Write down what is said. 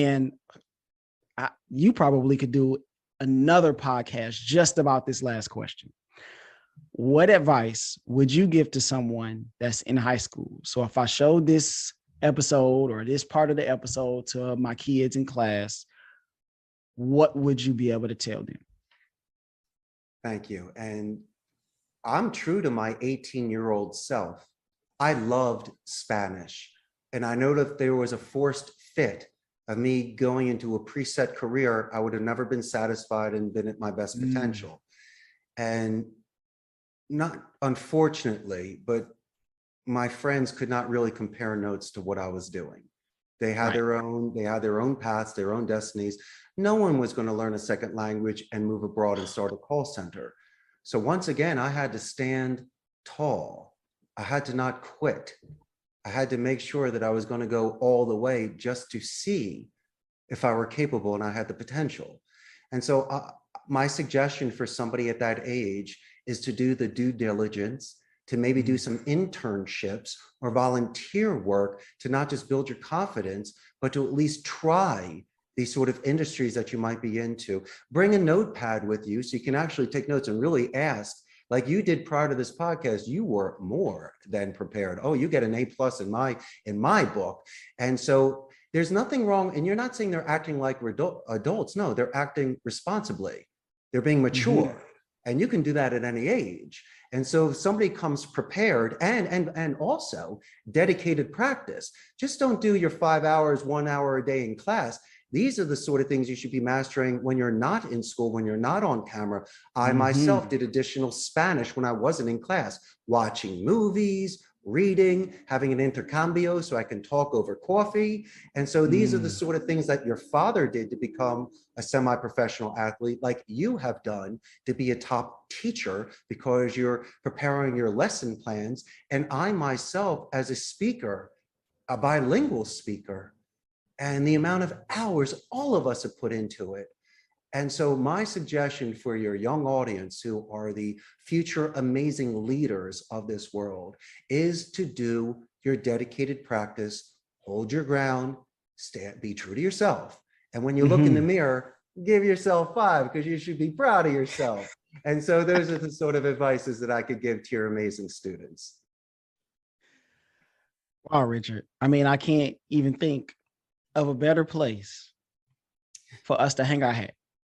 And you probably could do another podcast just about this last question. What advice would you give to someone that's in high school? So if I showed this episode or this part of the episode to my kids in class, what would you be able to tell them? Thank you. And I'm true to my 18-year-old self. I loved Spanish. And I know that if there was a forced fit of me going into a preset career, I would have never been satisfied and been at my best potential. And not unfortunately, but my friends could not really compare notes to what I was doing. They had their own paths, their own destinies. No one was going to learn a second language and move abroad and start a call center. So once again, I had to stand tall. I had to not quit. I had to make sure that I was going to go all the way just to see if I were capable and I had the potential. And so my suggestion for somebody at that age is to do the due diligence, to maybe do some internships or volunteer work to not just build your confidence, but to at least try these sort of industries that you might be into. Bring a notepad with you so you can actually take notes and really ask, like you did prior to this podcast. You were more than prepared. Oh, you get an A+ in my book. And so there's nothing wrong. And you're not saying they're acting like adults. No, they're acting responsibly. They're being mature. And you can do that at any age. And so if somebody comes prepared and also dedicated practice, just don't do your 5 hours, 1 hour a day in class. These are the sort of things you should be mastering when you're not in school, when you're not on camera. I myself did additional Spanish when I wasn't in class, watching movies, reading, having an intercambio so I can talk over coffee. And so these are the sort of things that your father did to become a semi-professional athlete, like you have done to be a top teacher because you're preparing your lesson plans. And I myself, as a speaker, a bilingual speaker, and the amount of hours all of us have put into it. And so my suggestion for your young audience who are the future amazing leaders of this world is to do your dedicated practice, hold your ground, be true to yourself. And when you look in the mirror, give yourself 5 because you should be proud of yourself. And so those are the sort of advices that I could give to your amazing students. Wow, Richard. I mean, I can't even think of a better place for us to hang our hat.